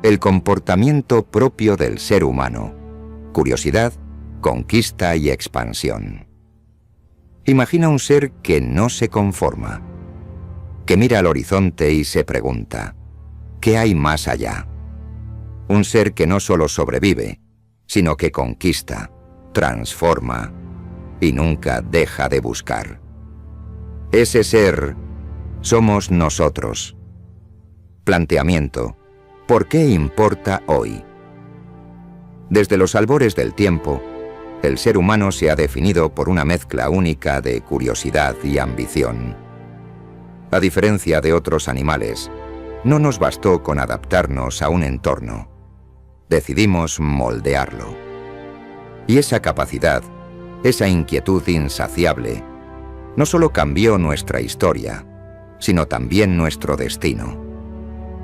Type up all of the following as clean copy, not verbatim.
el comportamiento propio del ser humano: curiosidad, conquista y expansión. Imagina un ser que no se conforma, que mira al horizonte y se pregunta: ¿qué hay más allá? Un ser que no solo sobrevive, sino que conquista, transforma y nunca deja de buscar. Ese ser somos nosotros. Planteamiento: ¿por qué importa hoy? Desde los albores del tiempo, el ser humano se ha definido por una mezcla única de curiosidad y ambición. A diferencia de otros animales, no nos bastó con adaptarnos a un entorno. Decidimos moldearlo. Y esa capacidad, esa inquietud insaciable, no solo cambió nuestra historia, sino también nuestro destino.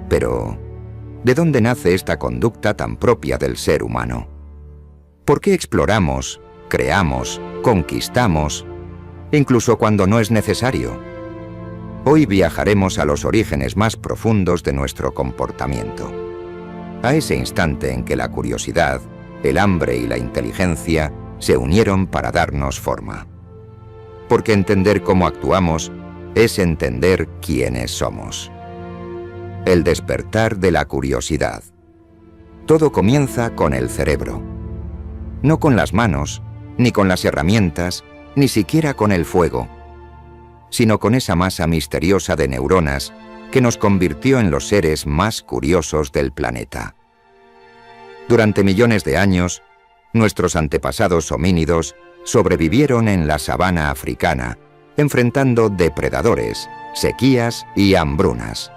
Pero, ¿de dónde nace esta conducta tan propia del ser humano? ¿Por qué exploramos, creamos, conquistamos, incluso cuando no es necesario? Hoy viajaremos a los orígenes más profundos de nuestro comportamiento, a ese instante en que la curiosidad, el hambre y la inteligencia se unieron para darnos forma. Porque entender cómo actuamos es entender quiénes somos. El despertar de la curiosidad. Todo comienza con el cerebro. No con las manos, ni con las herramientas, ni siquiera con el fuego, sino con esa masa misteriosa de neuronas que nos convirtió en los seres más curiosos del planeta. Durante millones de años, nuestros antepasados homínidos sobrevivieron en la sabana africana, enfrentando depredadores, sequías y hambrunas.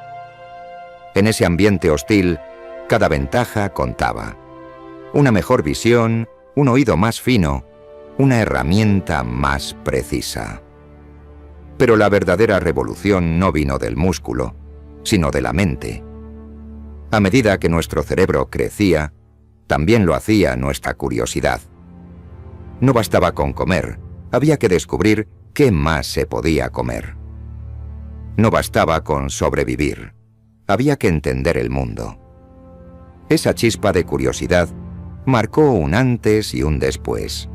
En ese ambiente hostil, cada ventaja contaba. Una mejor visión, un oído más fino, una herramienta más precisa. Pero la verdadera revolución no vino del músculo, sino de la mente. A medida que nuestro cerebro crecía, también lo hacía nuestra curiosidad. No bastaba con comer, había que descubrir qué más se podía comer. No bastaba con sobrevivir, había que entender el mundo. Esa chispa de curiosidad marcó un antes y un después.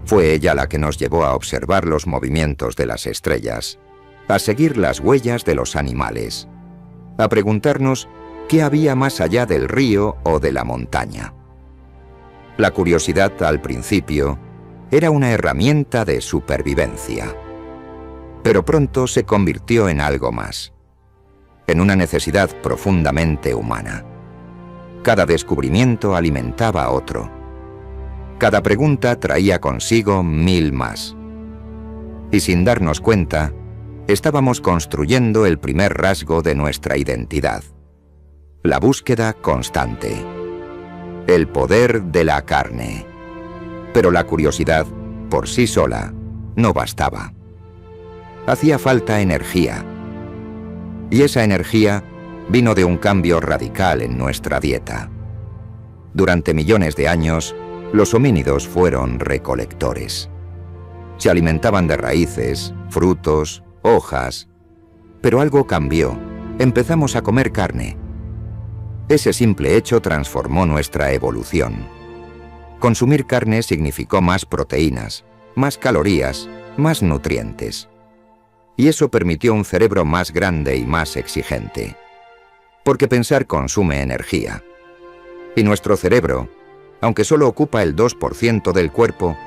Fue ella la que nos llevó a observar los movimientos de las estrellas, a seguir las huellas de los animales, a preguntarnos qué había más allá del río o de la montaña. La curiosidad, al principio, era una herramienta de supervivencia, pero pronto se convirtió en algo más, en una necesidad profundamente humana. Cada descubrimiento alimentaba a otro. Cada pregunta traía consigo 1000 más. Y sin darnos cuenta, estábamos construyendo el primer rasgo de nuestra identidad: la búsqueda constante. El poder de la carne. Pero la curiosidad, por sí sola, no bastaba. Hacía falta energía. Y esa energía vino de un cambio radical en nuestra dieta. Durante millones de años, los homínidos fueron recolectores. Se alimentaban de raíces, frutos, hojas. Pero algo cambió. Empezamos a comer carne. Ese simple hecho transformó nuestra evolución. Consumir carne significó más proteínas, más calorías, más nutrientes. Y eso permitió un cerebro más grande y más exigente. Porque pensar consume energía. Y nuestro cerebro, aunque solo ocupa el 2% del cuerpo,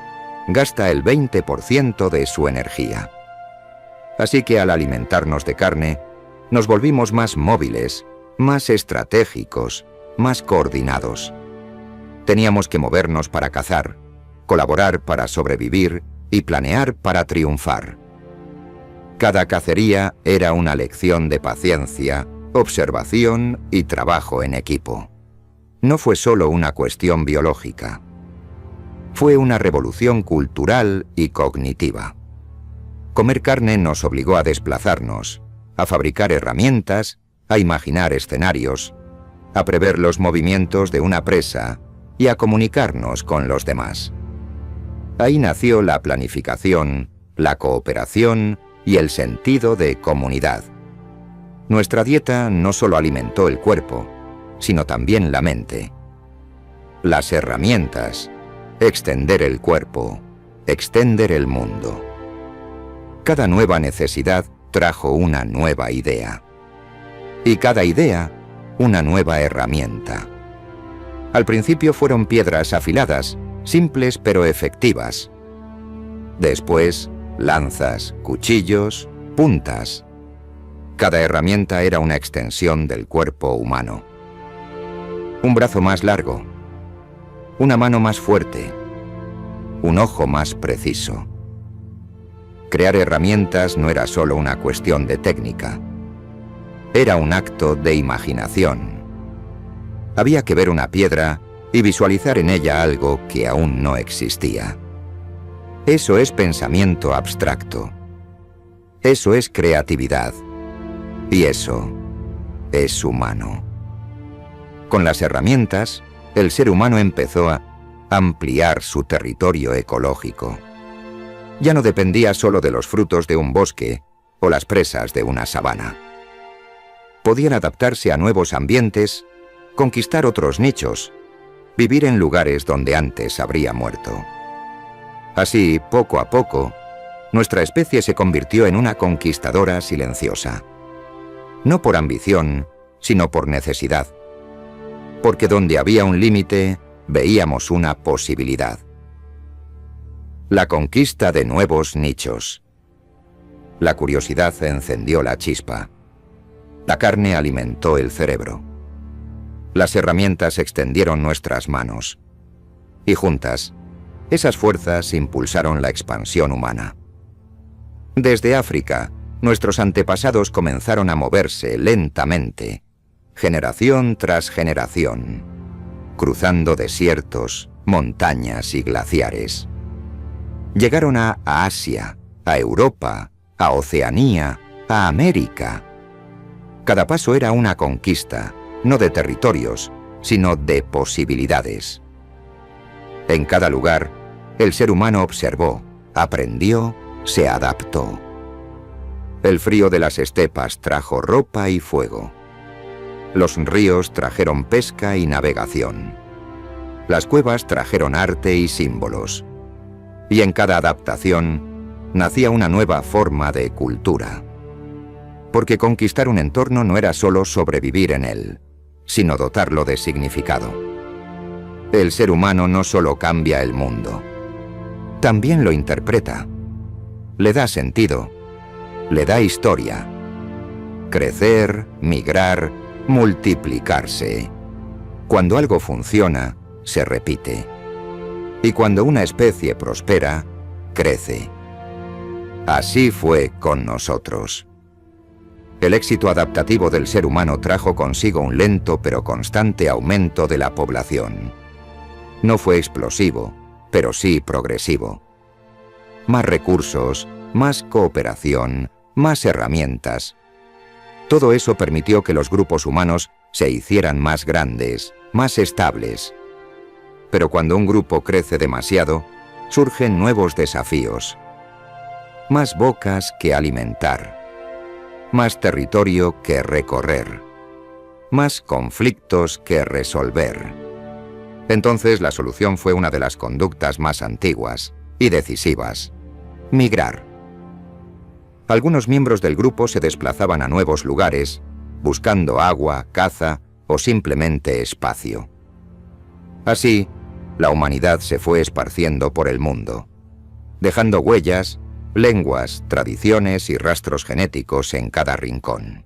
gasta el 20% de su energía. Así que al alimentarnos de carne, nos volvimos más móviles, más estratégicos, más coordinados. Teníamos que movernos para cazar, colaborar para sobrevivir y planear para triunfar. Cada cacería era una lección de paciencia, observación y trabajo en equipo. No fue solo una cuestión biológica. Fue una revolución cultural y cognitiva. Comer carne nos obligó a desplazarnos, a fabricar herramientas, a imaginar escenarios, a prever los movimientos de una presa y a comunicarnos con los demás. Ahí nació la planificación, la cooperación y el sentido de comunidad. Nuestra dieta no solo alimentó el cuerpo, sino también la mente. Las herramientas, extender el cuerpo, extender el mundo. Cada nueva necesidad trajo una nueva idea. Y cada idea, una nueva herramienta. Al principio fueron piedras afiladas, simples pero efectivas. Después, lanzas, cuchillos, puntas. Cada herramienta era una extensión del cuerpo humano. Un brazo más largo, una mano más fuerte, un ojo más preciso. Crear herramientas no era solo una cuestión de técnica. Era un acto de imaginación. Había que ver una piedra y visualizar en ella algo que aún no existía. Eso es pensamiento abstracto. Eso es creatividad. Y eso es humano. Con las herramientas, el ser humano empezó a ampliar su territorio ecológico. Ya no dependía solo de los frutos de un bosque o las presas de una sabana. Podían adaptarse a nuevos ambientes, conquistar otros nichos, vivir en lugares donde antes habría muerto. Así, poco a poco, nuestra especie se convirtió en una conquistadora silenciosa. No por ambición, sino por necesidad. Porque donde había un límite, veíamos una posibilidad. La conquista de nuevos nichos. La curiosidad encendió la chispa. La carne alimentó el cerebro. Las herramientas extendieron nuestras manos. Y juntas, esas fuerzas impulsaron la expansión humana. Desde África, nuestros antepasados comenzaron a moverse lentamente, generación tras generación, cruzando desiertos, montañas y glaciares. Llegaron a Asia, a Europa, a Oceanía, a América. Cada paso era una conquista, no de territorios, sino de posibilidades. En cada lugar, el ser humano observó, aprendió, se adaptó. El frío de las estepas trajo ropa y fuego. Los ríos trajeron pesca y navegación. Las cuevas trajeron arte y símbolos. Y en cada adaptación nacía una nueva forma de cultura. Porque conquistar un entorno no era solo sobrevivir en él, sino dotarlo de significado. El ser humano no solo cambia el mundo, también lo interpreta, le da sentido, le da historia. Crecer, migrar, multiplicarse. Cuando algo funciona, se repite. Y cuando una especie prospera, crece. Así fue con nosotros. El éxito adaptativo del ser humano trajo consigo un lento pero constante aumento de la población. No fue explosivo, pero sí progresivo. Más recursos, más cooperación, más herramientas. Todo eso permitió que los grupos humanos se hicieran más grandes, más estables. Pero cuando un grupo crece demasiado, surgen nuevos desafíos. Más bocas que alimentar. Más territorio que recorrer. Más conflictos que resolver. Entonces la solución fue una de las conductas más antiguas y decisivas: migrar. Algunos miembros del grupo se desplazaban a nuevos lugares, buscando agua, caza o simplemente espacio. Así, la humanidad se fue esparciendo por el mundo, dejando huellas, lenguas, tradiciones y rastros genéticos en cada rincón.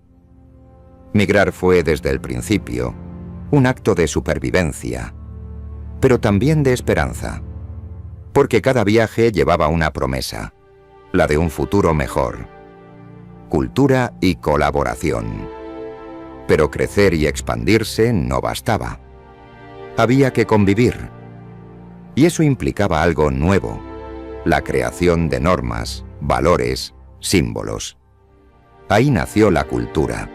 Migrar fue desde el principio un acto de supervivencia, pero también de esperanza, porque cada viaje llevaba una promesa, la de un futuro mejor, cultura y colaboración. Pero crecer y expandirse no bastaba. Había que convivir. Y eso implicaba algo nuevo, la creación de normas, valores, símbolos. Ahí nació la cultura.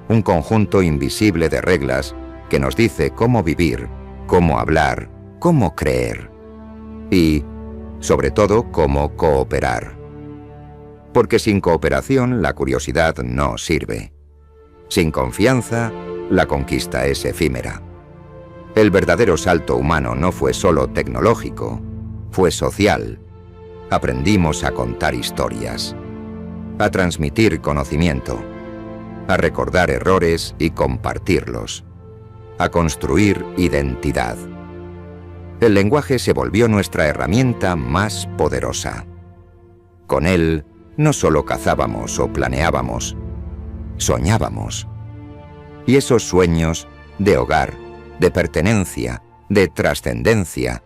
Un conjunto invisible de reglas que nos dice cómo vivir, cómo hablar, cómo creer. Y, sobre todo, cómo cooperar. Porque sin cooperación la curiosidad no sirve. Sin confianza, La conquista es efímera. El verdadero salto humano no fue solo tecnológico, fue social. Aprendimos a contar historias, a transmitir conocimiento, a recordar errores y compartirlos, a construir identidad. El lenguaje se volvió nuestra herramienta más poderosa. Con él no solo cazábamos o planeábamos, soñábamos. Y esos sueños de hogar, de pertenencia, de trascendencia,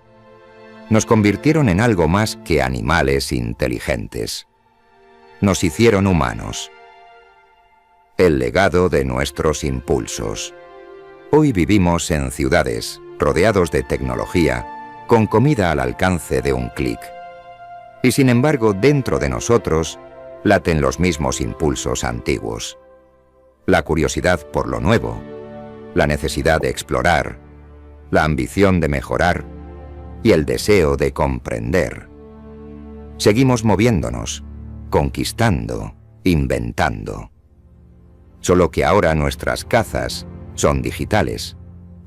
nos convirtieron en algo más que animales inteligentes. Nos hicieron humanos. El legado de nuestros impulsos. Hoy vivimos en ciudades, rodeados de tecnología, con comida al alcance de un clic. Y sin embargo, dentro de nosotros, laten los mismos impulsos antiguos. La curiosidad por lo nuevo, la necesidad de explorar, la ambición de mejorar y el deseo de comprender. Seguimos moviéndonos, conquistando, inventando. Solo que ahora nuestras cazas son digitales,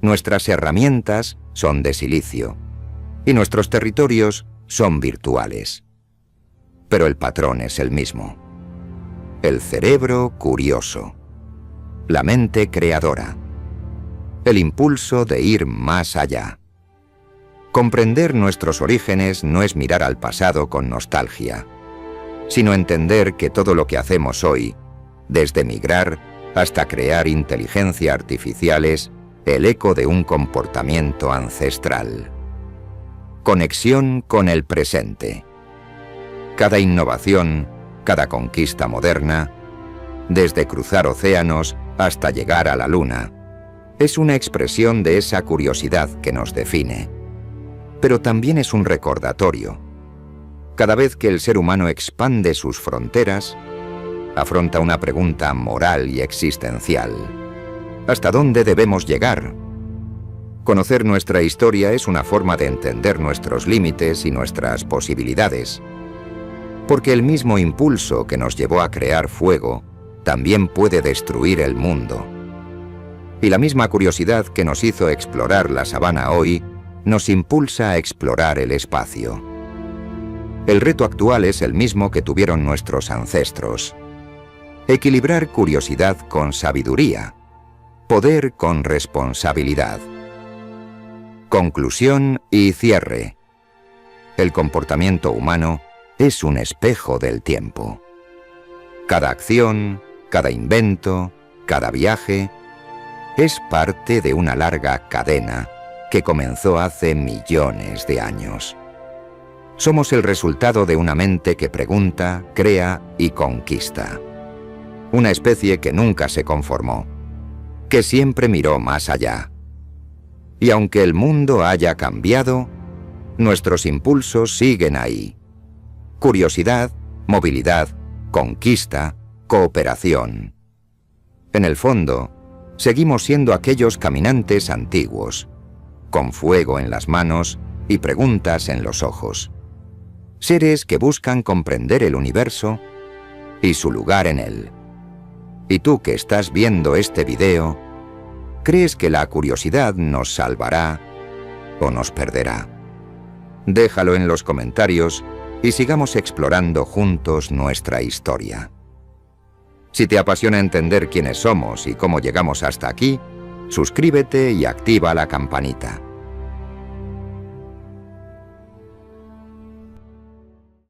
nuestras herramientas son de silicio y nuestros territorios son virtuales. Pero el patrón es el mismo. El cerebro curioso, la mente creadora, el impulso de ir más allá. Comprender nuestros orígenes no es mirar al pasado con nostalgia, sino entender que todo lo que hacemos hoy, desde migrar hasta crear inteligencia artificial, es el eco de un comportamiento ancestral. Conexión con el presente. Cada innovación, cada conquista moderna, desde cruzar océanos hasta llegar a la Luna, es una expresión de esa curiosidad que nos define. Pero también es un recordatorio. Cada vez que el ser humano expande sus fronteras, afronta una pregunta moral y existencial. ¿Hasta dónde debemos llegar? Conocer nuestra historia es una forma de entender nuestros límites y nuestras posibilidades. Porque el mismo impulso que nos llevó a crear fuego también puede destruir el mundo. Y la misma curiosidad que nos hizo explorar la sabana hoy nos impulsa a explorar el espacio. El reto actual es el mismo que tuvieron nuestros ancestros. Equilibrar curiosidad con sabiduría, poder con responsabilidad. Conclusión y cierre. El comportamiento humano es un espejo del tiempo. Cada acción, cada invento, cada viaje, es parte de una larga cadena que comenzó hace millones de años. Somos el resultado de una mente que pregunta, crea y conquista. Una especie que nunca se conformó, que siempre miró más allá. Y aunque el mundo haya cambiado, nuestros impulsos siguen ahí. Curiosidad, movilidad, conquista, cooperación. En el fondo, seguimos siendo aquellos caminantes antiguos, con fuego en las manos y preguntas en los ojos. Seres que buscan comprender el universo y su lugar en él. Y tú que estás viendo este video, ¿crees que la curiosidad nos salvará o nos perderá? Déjalo en los comentarios y sigamos explorando juntos nuestra historia. Si te apasiona entender quiénes somos y cómo llegamos hasta aquí, suscríbete y activa la campanita.